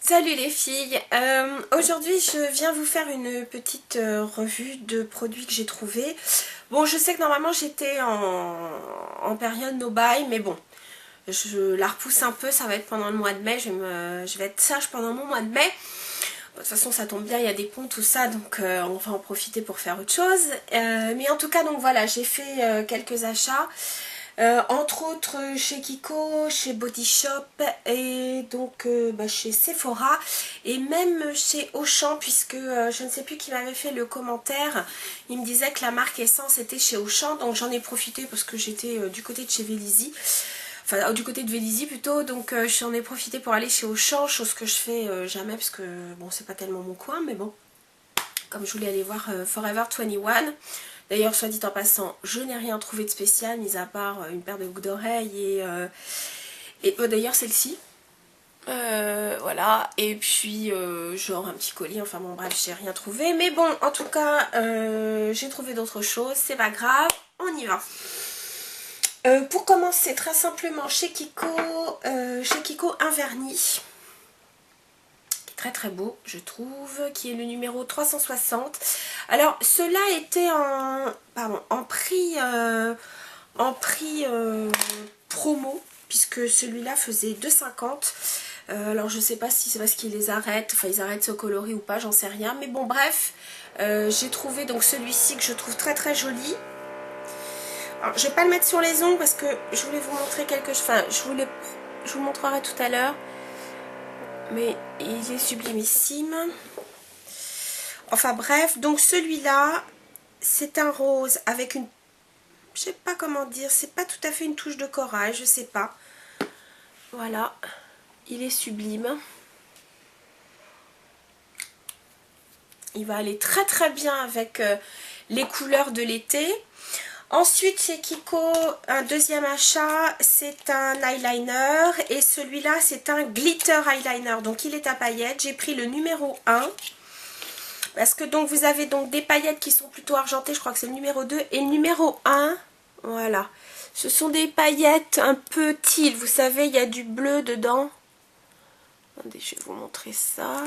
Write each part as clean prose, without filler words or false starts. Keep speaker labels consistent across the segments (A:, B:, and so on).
A: Salut les filles, aujourd'hui je viens vous faire une petite revue de produits que j'ai trouvés. Bon, je sais que normalement j'étais en période no buy, mais bon, je la repousse un peu, ça va être pendant le mois de mai, je vais être sage pendant mon mois de mai. De toute façon ça tombe bien, il y a des ponts, tout ça, donc on va en profiter pour faire autre chose. Mais en tout cas, donc voilà, j'ai fait quelques achats. Entre autres chez Kiko, chez Body Shop et donc chez Sephora et même chez Auchan, puisque je ne sais plus qui m'avait fait le commentaire, il me disait que la marque Essence était chez Auchan, donc j'en ai profité parce que j'étais du côté de chez Vélizy, enfin du côté de Vélizy plutôt, donc j'en ai profité pour aller chez Auchan, chose que je fais jamais parce que bon, c'est pas tellement mon coin, mais bon, comme je voulais aller voir Forever 21. D'ailleurs, soit dit en passant, je n'ai rien trouvé de spécial, mis à part une paire de boucles d'oreilles et d'ailleurs celle-ci. Voilà, et puis genre un petit colis, enfin bon bref, j'ai rien trouvé. Mais bon, en tout cas, j'ai trouvé d'autres choses, c'est pas grave, on y va. Pour commencer, très simplement, chez Kiko un vernis. Très très beau, je trouve, qui est le numéro 360. Alors cela était en prix promo, puisque celui-là faisait 2,50. Alors je sais pas si c'est parce qu'ils les arrêtent, enfin ils arrêtent ce coloris ou pas, j'en sais rien, mais bon bref, j'ai trouvé donc celui-ci que je trouve très très joli. Alors je vais pas le mettre sur les ongles parce que je voulais vous montrer quelque chose, enfin je vous montrerai tout à l'heure. Mais il est sublimissime. Enfin bref, donc celui-là, c'est un rose avec une... Je sais pas comment dire, c'est pas tout à fait une touche de corail, je sais pas. Voilà, il est sublime. Il va aller très très bien avec les couleurs de l'été. Ensuite, chez Kiko, un deuxième achat, c'est un eyeliner. Et celui-là, c'est un glitter eyeliner. Donc, il est à paillettes. J'ai pris le numéro 1. Parce que donc, vous avez donc des paillettes qui sont plutôt argentées. Je crois que c'est le numéro 2. Et le numéro 1, voilà. Ce sont des paillettes un peu teal. Vous savez, il y a du bleu dedans. Attendez, je vais vous montrer ça.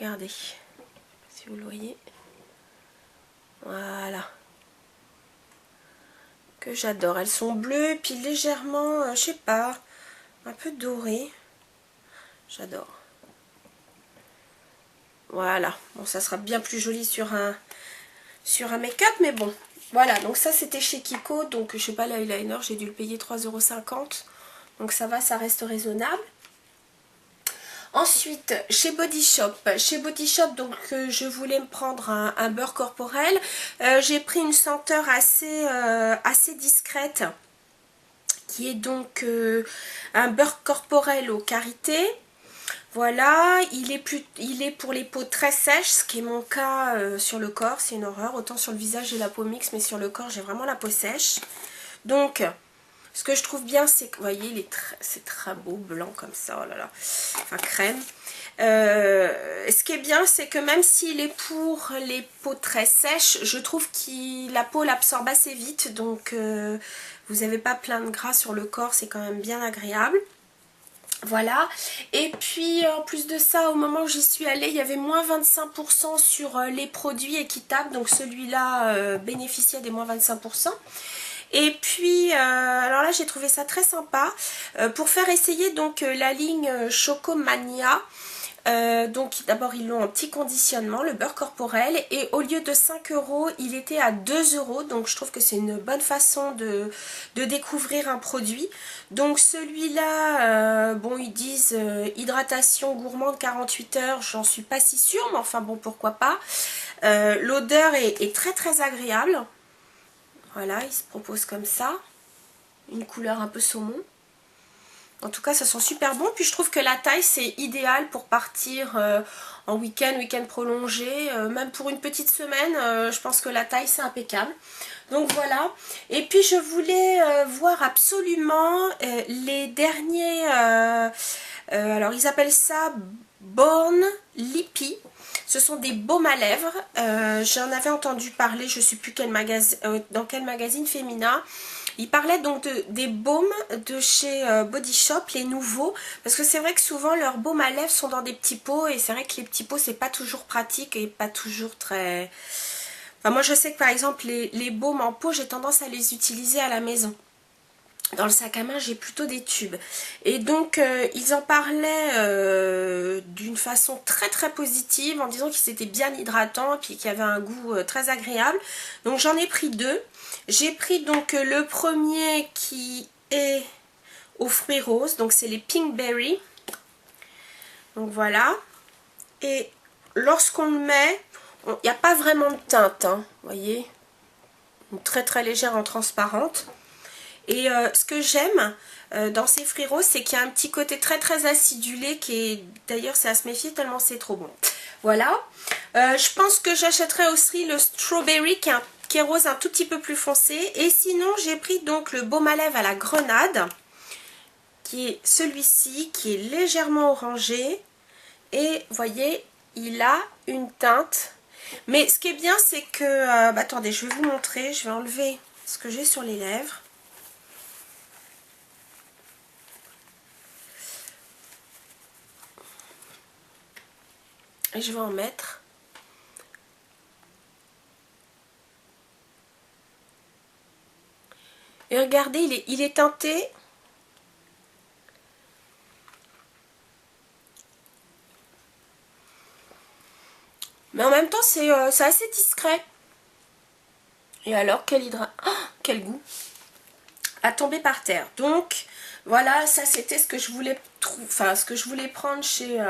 A: Regardez. Si vous le voyez, voilà, que j'adore. Elles sont bleues puis légèrement, je sais pas, un peu dorées. J'adore. Voilà, bon, ça sera bien plus joli sur un make-up, mais bon, voilà. Donc ça, c'était chez Kiko, donc je sais pas, l'eyeliner, j'ai dû le payer 3,50 €, donc ça va, ça reste raisonnable. Ensuite, chez Body Shop, donc je voulais me prendre un beurre corporel. J'ai pris une senteur assez discrète, qui est donc un beurre corporel au karité. Voilà, il est pour les peaux très sèches, ce qui est mon cas sur le corps, c'est une horreur. Autant sur le visage j'ai la peau mixte, mais sur le corps j'ai vraiment la peau sèche. Donc, ce que je trouve bien, c'est que, vous voyez, c'est très beau, blanc comme ça, oh là là, enfin crème. Ce qui est bien, c'est que même s'il est pour les peaux très sèches, je trouve que la peau l'absorbe assez vite, donc vous n'avez pas plein de gras sur le corps, c'est quand même bien agréable. Voilà, et puis en plus de ça, au moment où j'y suis allée, il y avait moins 25% sur les produits équitables, donc celui-là bénéficiait des moins 25%. Et puis, alors là, j'ai trouvé ça très sympa. Pour faire essayer donc la ligne Chocomania. Donc d'abord, ils l'ont en petit conditionnement, le beurre corporel. Et au lieu de 5 €, il était à 2 €. Donc je trouve que c'est une bonne façon de découvrir un produit. Donc celui-là, bon, ils disent hydratation gourmande 48 heures. J'en suis pas si sûre, mais enfin bon, pourquoi pas. L'odeur est très très agréable. Voilà, il se propose comme ça. Une couleur un peu saumon. En tout cas, ça sent super bon. Puis je trouve que la taille, c'est idéal pour partir en week-end prolongé. Même pour une petite semaine, je pense que la taille, c'est impeccable. Donc voilà. Et puis je voulais voir absolument les derniers... alors, ils appellent ça Born Lippy. Ce sont des baumes à lèvres. J'en avais entendu parler, je ne sais plus dans quel magazine féminin. Il parlait donc des baumes de chez Body Shop, les nouveaux, parce que c'est vrai que souvent leurs baumes à lèvres sont dans des petits pots, et c'est vrai que les petits pots c'est pas toujours pratique et pas toujours très... Enfin, moi je sais que par exemple les baumes en pot, j'ai tendance à les utiliser à la maison. Dans le sac à main, j'ai plutôt des tubes. Et donc, ils en parlaient d'une façon très très positive, en disant qu'ils étaient bien hydratants et puis qu'ils avaient un goût très agréable. Donc, j'en ai pris deux. J'ai pris donc le premier qui est aux fruits roses, donc c'est les Pink Berry. Donc voilà. Et lorsqu'on le met, il n'y a pas vraiment de teinte, hein, vous voyez, une très très légère en transparente. Et ce que j'aime dans ces fruits roses, c'est qu'il y a un petit côté très très acidulé qui est... D'ailleurs, c'est à se méfier tellement c'est trop bon. Voilà. Je pense que j'achèterai aussi le strawberry qui est rose un tout petit peu plus foncé. Et sinon, j'ai pris donc le baume à lèvres à la grenade, qui est celui-ci, qui est légèrement orangé. Et vous voyez, il a une teinte. Mais ce qui est bien, c'est que... attendez, je vais vous montrer. Je vais enlever ce que j'ai sur les lèvres. Et je vais en mettre. Et regardez, il est teinté. Mais en même temps, c'est assez discret. Et alors, quel goût à tomber par terre. Donc, voilà, ça c'était ce que je voulais ce que je voulais prendre chez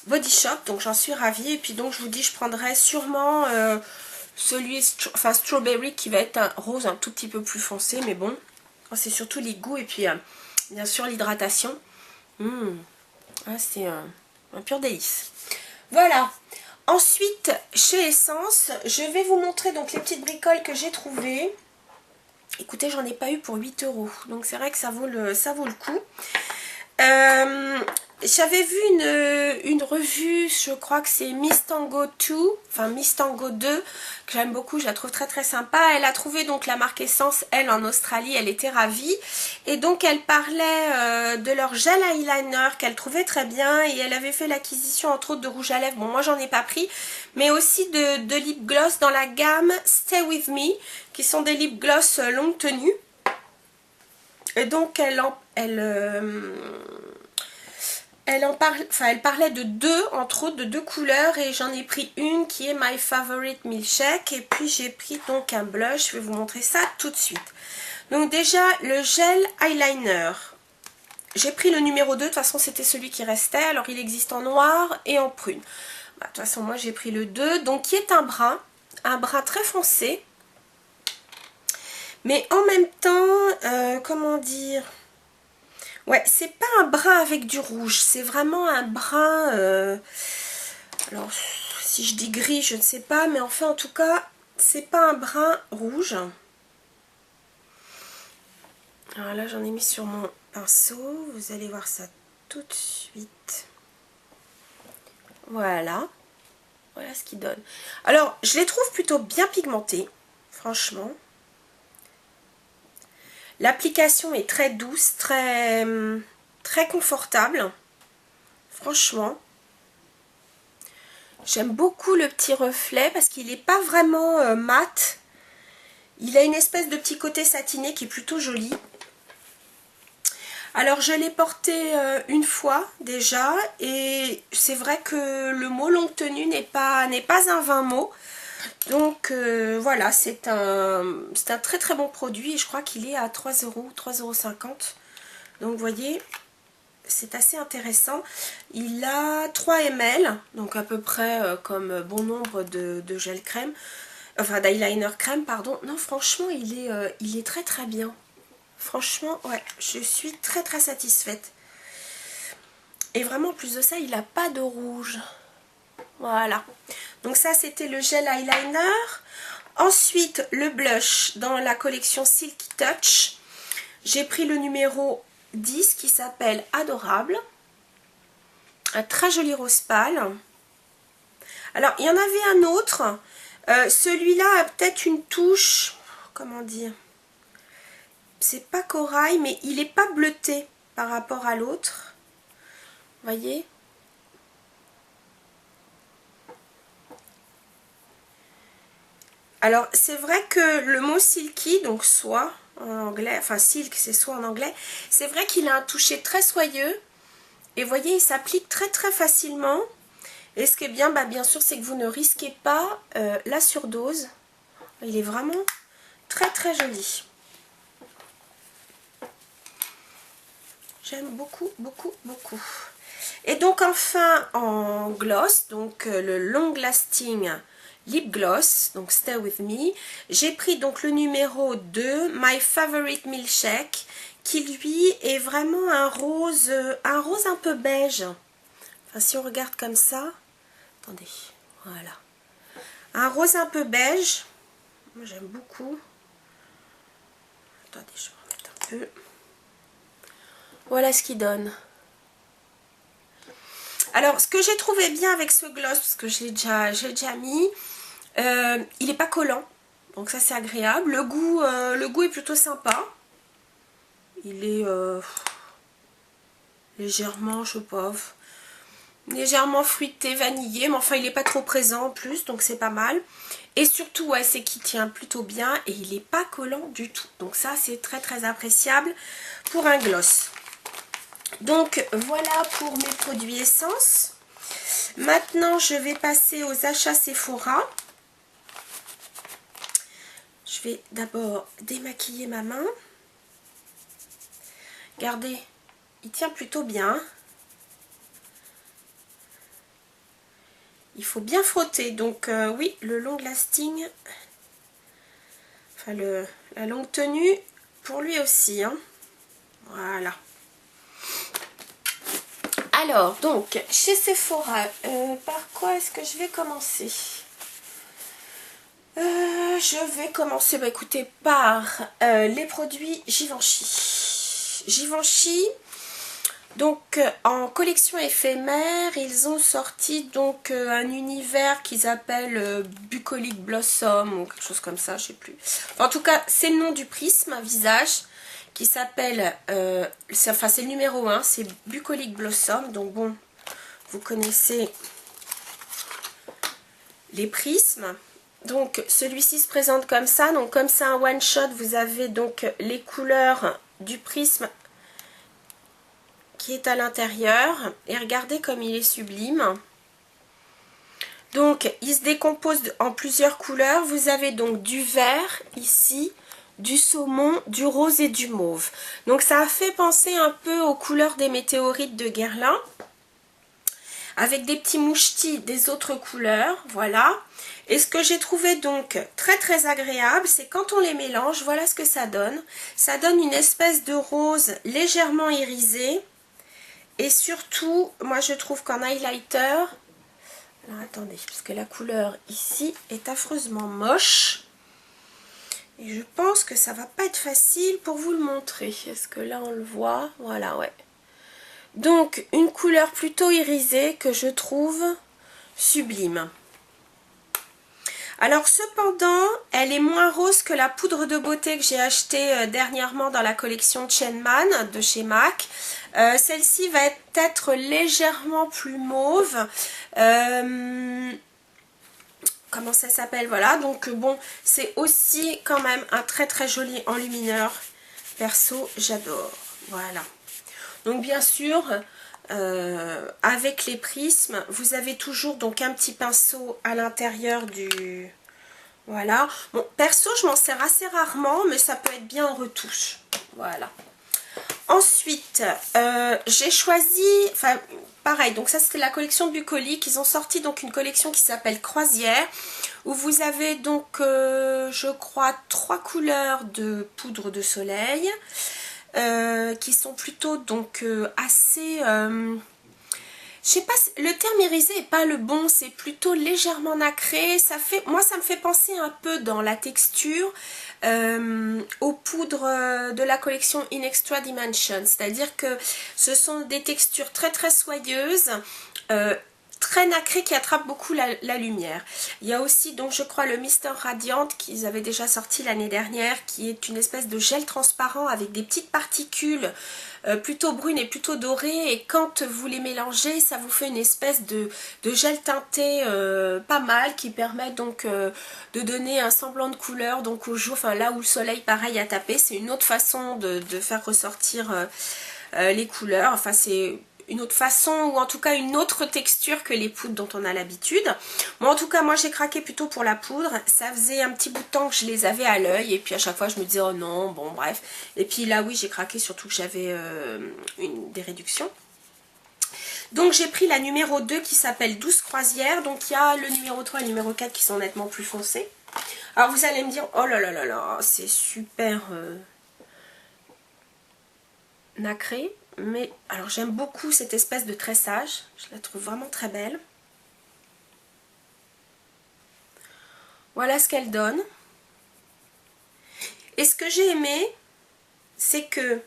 A: Body Shop. Donc, j'en suis ravie. Et puis, donc, je vous dis, je prendrai sûrement strawberry qui va être un rose un tout petit peu plus foncé. Mais bon, c'est surtout les goûts et puis, bien sûr, l'hydratation. C'est un pur délice. Voilà. Ensuite, chez Essence, je vais vous montrer donc les petites bricoles que j'ai trouvées. Écoutez, j'en ai pas eu pour 8 €. Donc c'est vrai que ça vaut le coup. J'avais vu une revue, je crois que c'est Miss Tango 2, enfin Miss Tango 2, que j'aime beaucoup, je la trouve très très sympa. Elle a trouvé donc la marque Essence, elle, en Australie, elle était ravie. Et donc elle parlait de leur gel eyeliner qu'elle trouvait très bien, et elle avait fait l'acquisition entre autres de rouge à lèvres, bon moi j'en ai pas pris, mais aussi de lip gloss dans la gamme Stay With Me, qui sont des lip gloss longue tenue. Et donc elle parlait de deux, entre autres de deux couleurs, et j'en ai pris une qui est My Favorite Milkshake, et puis j'ai pris donc un blush, je vais vous montrer ça tout de suite. Donc déjà le gel eyeliner, j'ai pris le numéro 2, de toute façon c'était celui qui restait, alors il existe en noir et en prune. De toute façon moi j'ai pris le 2, donc qui est un brun très foncé, mais en même temps, comment dire... Ouais, c'est pas un brun avec du rouge, c'est vraiment un brun... alors, si je dis gris, je ne sais pas, mais enfin, en tout cas, c'est pas un brun rouge. Alors là, j'en ai mis sur mon pinceau, vous allez voir ça tout de suite. Voilà. Voilà ce qu'il donne. Alors, je les trouve plutôt bien pigmentés, franchement. L'application est très douce, très confortable. Franchement. J'aime beaucoup le petit reflet parce qu'il n'est pas vraiment mat. Il a une espèce de petit côté satiné qui est plutôt joli. Alors je l'ai porté une fois déjà, et c'est vrai que le mot longue tenue n'est pas un vain mot. Donc voilà, c'est un très très bon produit, et je crois qu'il est à 3 €, 3,50 €. Donc vous voyez, c'est assez intéressant. Il a 3 ml, donc à peu près comme bon nombre de gel crème, enfin d'eyeliner crème, pardon. Non, franchement, il est très très bien. Franchement, ouais, je suis très très satisfaite. Et vraiment, en plus de ça, il n'a pas de rouge. Voilà. Donc ça, c'était le gel eyeliner. Ensuite, le blush dans la collection Silky Touch. J'ai pris le numéro 10 qui s'appelle Adorable. Un très joli rose pâle. Alors, il y en avait un autre. Celui-là a peut-être une touche, comment dire, c'est pas corail, mais il est pas bleuté par rapport à l'autre. Voyez? Alors, c'est vrai que le mot silky, donc soie en anglais, enfin silk, c'est soie en anglais, c'est vrai qu'il a un toucher très soyeux. Et vous voyez, il s'applique très très facilement. Et ce qui est bien, bah, bien sûr, c'est que vous ne risquez pas la surdose. Il est vraiment très très joli. J'aime beaucoup, beaucoup, beaucoup. Et donc enfin en gloss, donc le Long Lasting Lip Gloss, donc Stay With Me. J'ai pris donc le numéro 2, My Favorite Milkshake, qui lui est vraiment un rose un peu beige. Enfin, si on regarde comme ça, attendez, voilà. Un rose un peu beige, moi j'aime beaucoup. Attendez, je vais remettre un peu. Voilà ce qu'il donne. Alors, ce que j'ai trouvé bien avec ce gloss, parce que j'ai déjà mis, il n'est pas collant. Donc ça, c'est agréable. Le goût est plutôt sympa. Il est légèrement, je sais pas, légèrement fruité, vanillé. Mais enfin, il n'est pas trop présent en plus, donc c'est pas mal. Et surtout, ouais, c'est qu'il tient plutôt bien et il n'est pas collant du tout. Donc ça, c'est très très appréciable pour un gloss. Donc voilà pour mes produits essence. Maintenant je vais passer aux achats Sephora. Je vais d'abord démaquiller ma main. Regardez, il tient plutôt bien. Il faut bien frotter. Donc oui, le long lasting, enfin la longue tenue pour lui aussi. Hein. Voilà. Alors, donc, chez Sephora, par quoi est-ce que je vais commencer? Je vais commencer, bah, écoutez, par les produits Givenchy. Givenchy, donc en collection éphémère, ils ont sorti donc un univers qu'ils appellent Bucolic Blossom ou quelque chose comme ça, je sais plus. En tout cas, c'est le nom du prisme à visage qui s'appelle, c'est le numéro 1, c'est Bucolic Blossom. Donc bon, vous connaissez les prismes. Donc celui-ci se présente comme ça. Donc comme c'est un one shot, vous avez donc les couleurs du prisme qui est à l'intérieur. Et regardez comme il est sublime. Donc il se décompose en plusieurs couleurs. Vous avez donc du vert ici, du saumon, du rose et du mauve. Donc ça a fait penser un peu aux couleurs des météorites de Guerlain, avec des petits mouchetis des autres couleurs, voilà. Et ce que j'ai trouvé donc très très agréable, c'est quand on les mélange, voilà ce que ça donne. Ça donne une espèce de rose légèrement irisé. Et surtout, moi je trouve qu'en highlighter, alors attendez, parce que la couleur ici est affreusement moche. Et je pense que ça va pas être facile pour vous le montrer. Est-ce que là on le voit? Voilà, ouais. Donc une couleur plutôt irisée que je trouve sublime. Alors cependant, elle est moins rose que la poudre de beauté que j'ai achetée dernièrement dans la collection Chenman de chez MAC. Celle-ci va être légèrement plus mauve. Comment ça s'appelle? Voilà, donc bon, c'est aussi quand même un très très joli enlumineur. Perso, j'adore. Voilà. Donc bien sûr, avec les prismes, vous avez toujours donc un petit pinceau à l'intérieur du... Voilà. Bon, perso, je m'en sers assez rarement, mais ça peut être bien en retouche. Voilà. Ensuite, j'ai choisi... Enfin, pareil, donc ça c'est la collection Bucolic. Ils ont sorti donc une collection qui s'appelle Croisière, où vous avez donc, je crois, 3 couleurs de poudre de soleil. Qui sont plutôt donc assez... je sais pas, le terme irisé est pas le bon, c'est plutôt légèrement nacré. Ça fait, moi ça me fait penser un peu dans la texture aux poudres de la collection In Extra Dimension. C'est-à-dire que ce sont des textures très très soyeuses, très nacré qui attrape beaucoup la lumière. Il y a aussi donc je crois le Mister Radiant qu'ils avaient déjà sorti l'année dernière, qui est une espèce de gel transparent avec des petites particules plutôt brunes et plutôt dorées, et quand vous les mélangez ça vous fait une espèce de gel teinté pas mal, qui permet donc de donner un semblant de couleur donc au jour, enfin là où le soleil pareil a tapé. C'est une autre façon de faire ressortir les couleurs, enfin c'est une autre façon, ou en tout cas une autre texture que les poudres dont on a l'habitude. Bon, en tout cas moi j'ai craqué plutôt pour la poudre. Ça faisait un petit bout de temps que je les avais à l'œil, et puis à chaque fois je me disais oh non, bon bref. Et puis là oui j'ai craqué, surtout que j'avais des réductions. Donc j'ai pris la numéro 2 qui s'appelle 12 croisières. Donc il y a le numéro 3 et le numéro 4 qui sont nettement plus foncés. Alors vous allez me dire oh là là là là, c'est super nacré. Mais alors j'aime beaucoup cette espèce de tressage, je la trouve vraiment très belle. Voilà ce qu'elle donne. Et ce que j'ai aimé, c'est que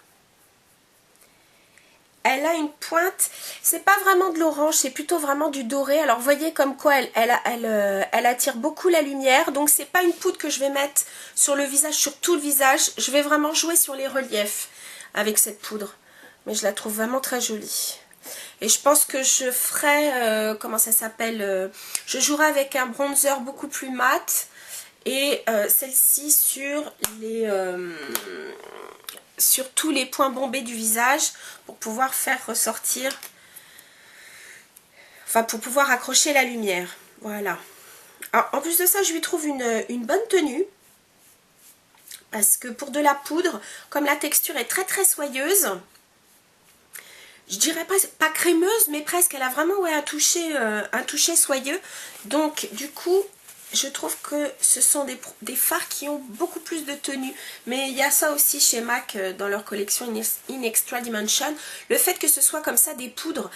A: elle a une pointe, c'est pas vraiment de l'orange, c'est plutôt vraiment du doré. Alors vous voyez comme quoi elle attire beaucoup la lumière. Donc c'est pas une poudre que je vais mettre sur le visage, sur tout le visage. Je vais vraiment jouer sur les reliefs avec cette poudre. Mais je la trouve vraiment très jolie. Et je pense que je ferai, comment ça s'appelle, je jouerai avec un bronzer beaucoup plus mat. Et celle-ci sur sur tous les points bombés du visage, pour pouvoir faire ressortir, enfin pour pouvoir accrocher la lumière. Voilà. Alors, en plus de ça, je lui trouve une bonne tenue. Parce que pour de la poudre, comme la texture est très très soyeuse, je dirais pas crémeuse, mais presque, elle a vraiment ouais, un toucher soyeux. Donc du coup, je trouve que ce sont des fards qui ont beaucoup plus de tenue. Mais il y a ça aussi chez MAC dans leur collection In Extra Dimension. Le fait que ce soit comme ça des poudres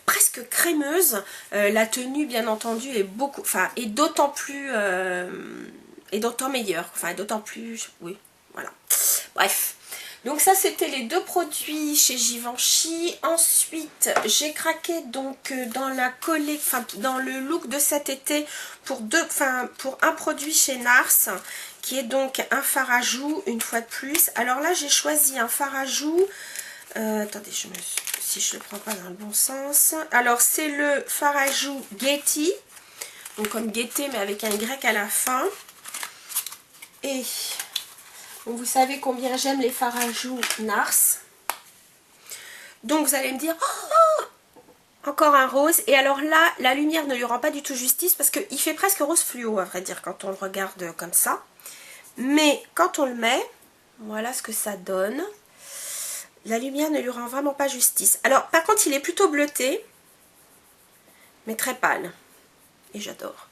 A: presque crémeuses, la tenue bien entendu est beaucoup, enfin est d'autant plus et d'autant meilleure, enfin d'autant plus, oui, voilà. Bref. Donc ça c'était les deux produits chez Givenchy. Ensuite j'ai craqué donc dans la enfin dans le look de cet été pour un produit chez NARS qui est donc un fard à joues une fois de plus. Alors là j'ai choisi un fard à joues. Attendez, si je le prends pas dans le bon sens. Alors c'est le fard à joues Getty, donc comme gaieté mais avec un Y à la fin. Et donc vous savez combien j'aime les fards à joues NARS. Donc vous allez me dire oh, encore un rose. Et alors là la lumière ne lui rend pas du tout justice, parce qu'il fait presque rose fluo à vrai dire quand on le regarde comme ça. Mais quand on le met, voilà ce que ça donne. La lumière ne lui rend vraiment pas justice. Alors par contre il est plutôt bleuté, mais très pâle. Et j'adore.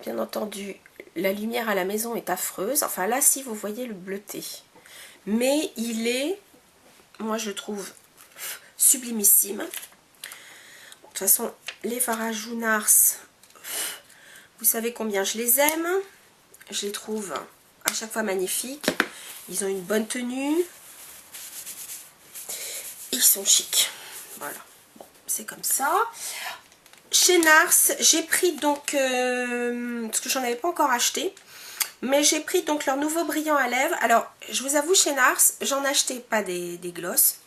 A: Bien entendu la lumière à la maison est affreuse. Enfin là si vous voyez le bleuté. Mais il est, moi je trouve, sublimissime. De toute façon les fards à joues NARS, vous savez combien je les aime. Je les trouve à chaque fois magnifiques. Ils ont une bonne tenue. Ils sont chics. Voilà. Bon, c'est comme ça. Chez NARS, j'ai pris donc, parce que j'en avais pas encore acheté, mais j'ai pris donc leur nouveau brillant à lèvres. Alors, je vous avoue, chez NARS, j'en achetais pas des glosses.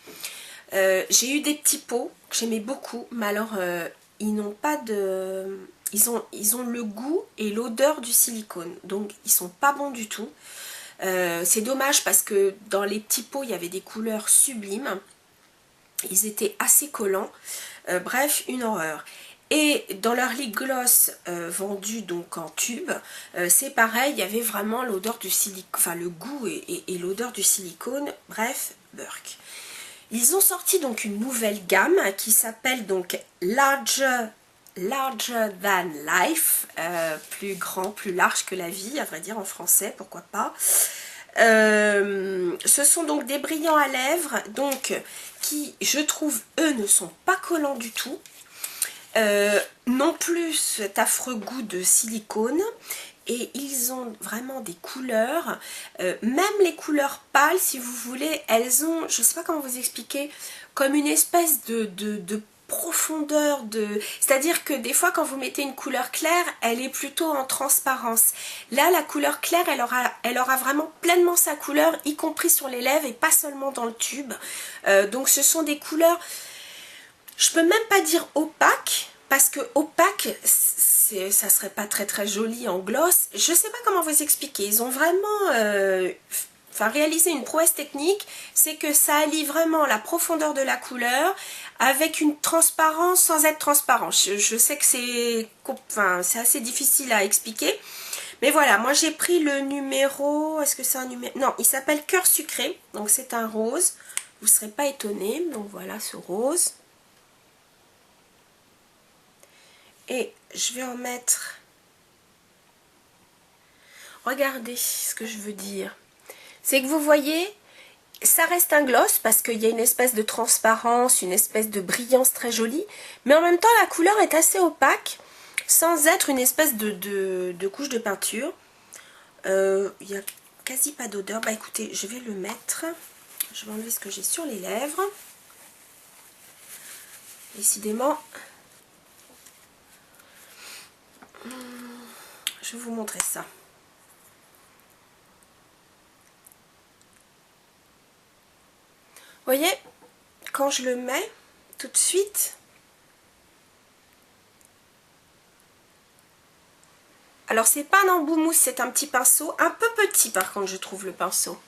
A: J'ai eu des petits pots que j'aimais beaucoup, mais alors, ils n'ont pas de... Ils ont le goût et l'odeur du silicone, donc ils sont pas bons du tout. C'est dommage parce que dans les petits pots, il y avait des couleurs sublimes. Ils étaient assez collants. Bref, une horreur. Et dans leur lip gloss vendu donc en tube, c'est pareil, il y avait vraiment l'odeur du silicone, enfin le goût et l'odeur du silicone. Bref, Burke. Ils ont sorti donc une nouvelle gamme qui s'appelle donc Larger Than Life, plus grand, plus large que la vie, à vrai dire en français, pourquoi pas. Ce sont donc des brillants à lèvres, donc qui, je trouve, eux, ne sont pas collants du tout. Non plus cet affreux goût de silicone, et ils ont vraiment des couleurs, même les couleurs pâles si vous voulez, elles ont, je sais pas comment vous expliquer, comme une espèce de profondeur de... C'est-à-dire que des fois quand vous mettez une couleur claire, elle est plutôt en transparence. Là, la couleur claire, elle aura vraiment pleinement sa couleur, y compris sur les lèvres et pas seulement dans le tube. Donc ce sont des couleurs, je peux même pas dire opaques, parce que opaque, ça serait pas très très joli en gloss. Je sais pas comment vous expliquer. Ils ont vraiment réalisé une prouesse technique, c'est que ça allie vraiment la profondeur de la couleur avec une transparence sans être transparent. Je sais que c'est assez difficile à expliquer. Mais voilà, moi j'ai pris le numéro, est-ce que c'est un numéro? Non, il s'appelle Cœur Sucré, donc c'est un rose. Vous ne serez pas étonnés, donc voilà ce rose. Et je vais en mettre... Regardez ce que je veux dire. C'est que vous voyez, ça reste un gloss parce qu'il y a une espèce de transparence, une espèce de brillance très jolie. Mais en même temps, la couleur est assez opaque, sans être une espèce de couche de peinture. Il n'y a quasi pas d'odeur. Bah écoutez, je vais le mettre. Je vais enlever ce que j'ai sur les lèvres. Décidément... Je vais vous montrer ça. Vous voyez, quand je le mets tout de suite, alors c'est pas un embout mousse, c'est un petit pinceau, un peu petit par contre je trouve le pinceau.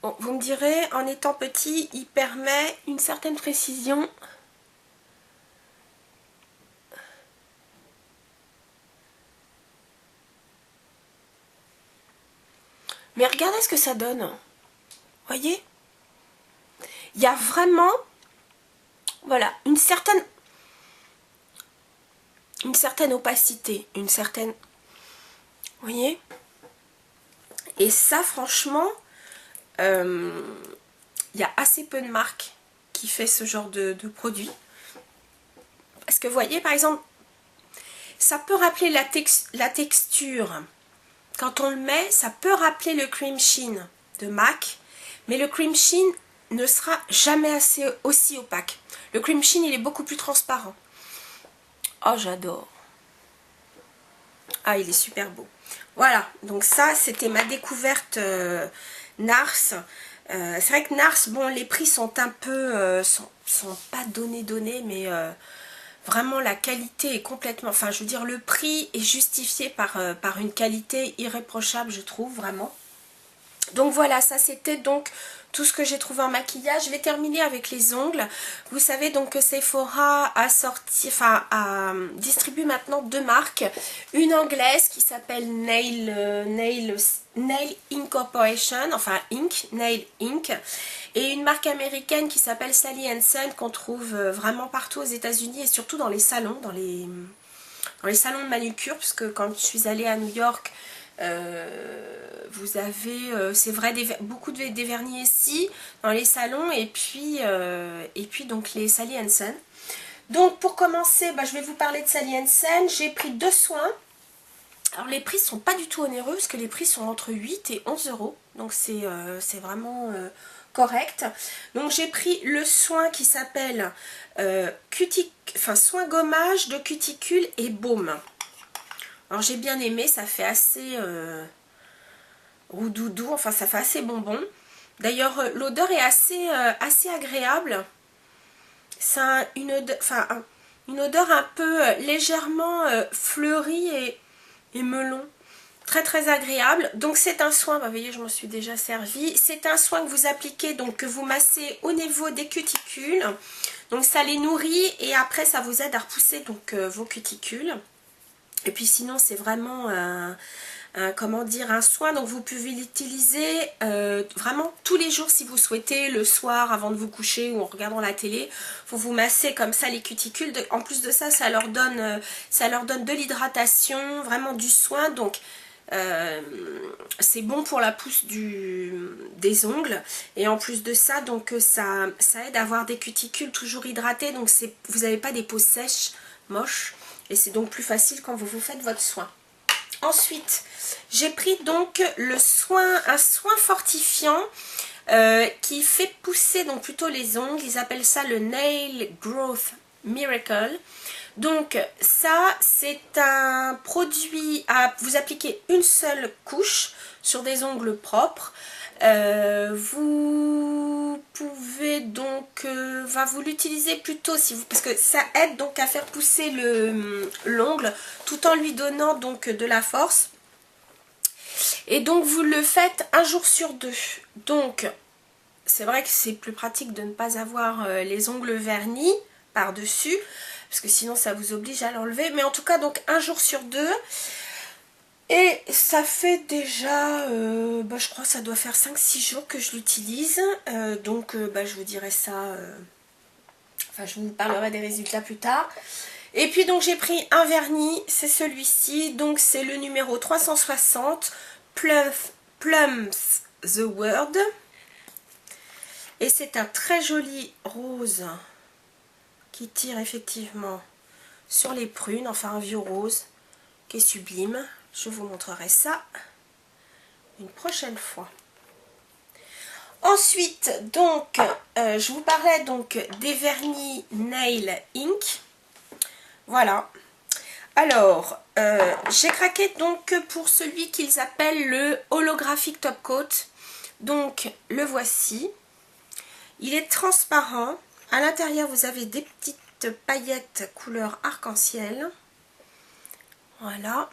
A: Bon, vous me direz, en étant petit, il permet une certaine précision. Mais regardez ce que ça donne. Voyez? Il y a vraiment, voilà, une certaine opacité, une certaine... Vous voyez? Et ça, franchement, il y a assez peu de marques qui fait ce genre de produit. Parce que vous voyez, par exemple, ça peut rappeler la texture. Quand on le met, ça peut rappeler le Cream Sheen de MAC, mais le Cream Sheen ne sera jamais aussi opaque. Le Cream Sheen, il est beaucoup plus transparent. Oh, j'adore. Ah, il est super beau. Voilà, donc ça, c'était ma découverte NARS. C'est vrai que NARS, bon, les prix sont un peu... sont pas donnés, mais... vraiment la qualité est complètement, enfin je veux dire le prix est justifié par une qualité irréprochable, je trouve vraiment. Donc voilà, ça c'était donc tout ce que j'ai trouvé en maquillage. Je vais terminer avec les ongles. Vous savez donc que Sephora a sorti, distribue maintenant deux marques. Une anglaise qui s'appelle Nail Incorporation, enfin Inc, Nail Inc. Et une marque américaine qui s'appelle Sally Hansen qu'on trouve vraiment partout aux États-Unis et surtout dans les salons, dans les salons de manucure, puisque quand je suis allée à New York, vous avez, c'est vrai, beaucoup de dévernis ici dans les salons et puis donc les Sally Hansen. Donc pour commencer, je vais vous parler de Sally Hansen. J'ai pris deux soins. Alors les prix sont pas du tout onéreux parce que les prix sont entre 8 et 11 euros. Donc c'est vraiment correct. Donc j'ai pris le soin qui s'appelle soin gommage de cuticule et baume. Alors j'ai bien aimé, ça fait assez roudoudou, enfin ça fait assez bonbon. D'ailleurs l'odeur est assez agréable. C'est une odeur un peu légèrement fleurie et melon. Très très agréable. Donc c'est un soin, vous voyez je m'en suis déjà servi. C'est un soin que vous appliquez, donc que vous massez au niveau des cuticules. Donc ça les nourrit et après ça vous aide à repousser donc vos cuticules. Et puis sinon c'est vraiment comment dire, un soin, donc vous pouvez l'utiliser vraiment tous les jours si vous souhaitez, le soir avant de vous coucher ou en regardant la télé. Vous massez comme ça les cuticules. En plus de ça, ça leur donne de l'hydratation, vraiment du soin. Donc c'est bon pour la pousse des ongles. Et en plus de ça, donc ça aide à avoir des cuticules toujours hydratées. Donc vous n'avez pas des peaux sèches, moches. Et c'est donc plus facile quand vous faites votre soin. Ensuite, j'ai pris donc un soin fortifiant qui fait pousser donc plutôt les ongles. Ils appellent ça le Nail Growth Miracle. Donc ça, c'est un produit à vous appliquer une seule couche sur des ongles propres. Vous pouvez donc vous l'utiliser plutôt si vous, parce que ça aide donc à faire pousser l'ongle tout en lui donnant donc de la force. Et donc vous le faites un jour sur 2. Donc c'est vrai que c'est plus pratique de ne pas avoir les ongles vernis par dessus, parce que sinon ça vous oblige à l'enlever. Mais en tout cas donc un jour sur 2. Et ça fait déjà, je crois que ça doit faire 5-6 jours que je l'utilise. Je vous dirai ça, je vous parlerai des résultats plus tard. Et puis donc j'ai pris un vernis, c'est celui-ci. Donc c'est le numéro 360, Plums the World. Et c'est un très joli rose qui tire effectivement sur les prunes, enfin un vieux rose qui est sublime. Je vous montrerai ça une prochaine fois. Ensuite, donc, je vous parlais donc des vernis Nail Ink. Voilà. Alors, j'ai craqué donc pour celui qu'ils appellent le Holographic Top Coat. Donc, le voici. Il est transparent. À l'intérieur, vous avez des petites paillettes couleur arc-en-ciel. Voilà.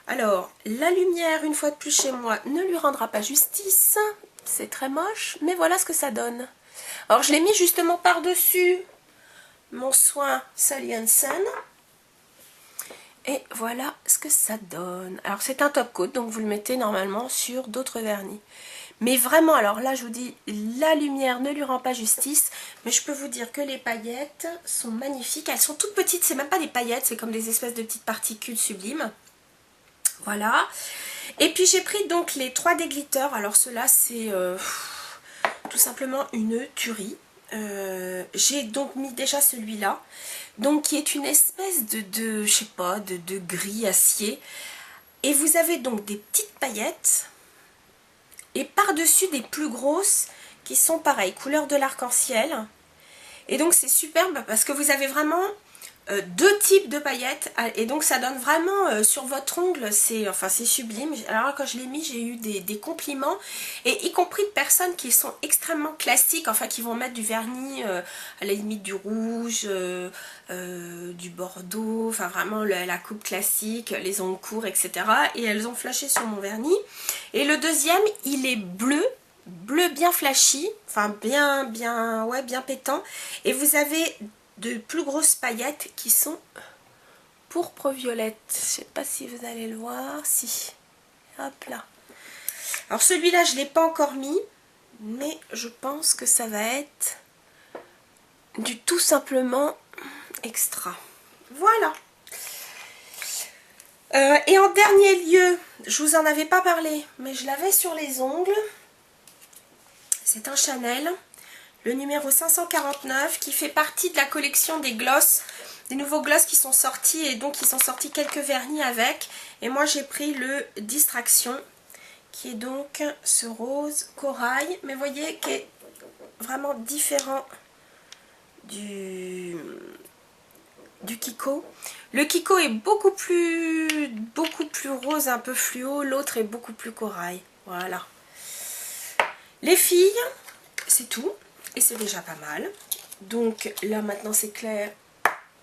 A: Alors, la lumière, une fois de plus chez moi, ne lui rendra pas justice. C'est très moche, mais voilà ce que ça donne. Alors, je l'ai mis justement par-dessus mon soin Sally Hansen. Et voilà ce que ça donne. Alors, c'est un top coat, donc vous le mettez normalement sur d'autres vernis. Mais vraiment, alors là, je vous dis, la lumière ne lui rend pas justice. Mais je peux vous dire que les paillettes sont magnifiques. Elles sont toutes petites, c'est même pas des paillettes, c'est comme des espèces de petites particules sublimes. Voilà. Et puis j'ai pris donc les 3D glitter. Alors ceux-là c'est tout simplement une tuerie. J'ai donc mis déjà celui-là. Donc qui est une espèce je sais pas, de gris acier. Et vous avez donc des petites paillettes. Et par-dessus des plus grosses qui sont pareilles, couleur de l'arc-en-ciel. Et donc c'est superbe parce que vous avez vraiment deux types de paillettes et donc ça donne vraiment sur votre ongle, c'est sublime. Alors quand je l'ai mis, j'ai eu des compliments, et y compris de personnes qui sont extrêmement classiques, enfin qui vont mettre du vernis à la limite du rouge, du bordeaux, enfin vraiment la coupe classique, les ongles courts, etc. Et elles ont flashé sur mon vernis. Et le deuxième, il est bleu bien flashy, enfin bien pétant, et vous avez de plus grosses paillettes qui sont pourpre violette. Je sais pas si vous allez le voir. Si. Hop là. Alors celui-là, je ne l'ai pas encore mis, mais je pense que ça va être du tout simplement extra. Voilà. Et en dernier lieu, je vous en avais pas parlé, mais je l'avais sur les ongles. C'est un Chanel. Le numéro 549 qui fait partie de la collection des gloss, des nouveaux gloss qui sont sortis, et donc ils sont sortis quelques vernis avec. Et moi j'ai pris le Distraction qui est donc ce rose corail, mais vous voyez qui est vraiment différent du Kiko. Le Kiko est beaucoup plus rose, un peu fluo, l'autre est beaucoup plus corail. Voilà. Les filles, c'est tout. Et c'est déjà pas mal. Donc là maintenant c'est clair,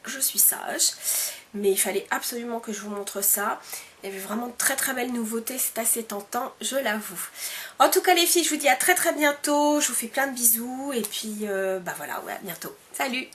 A: je suis sage. Mais il fallait absolument que je vous montre ça. Il y avait vraiment de très belles nouveautés, c'est assez tentant, je l'avoue. En tout cas les filles, je vous dis à très bientôt. Je vous fais plein de bisous. Et puis voilà, ouais, à bientôt. Salut!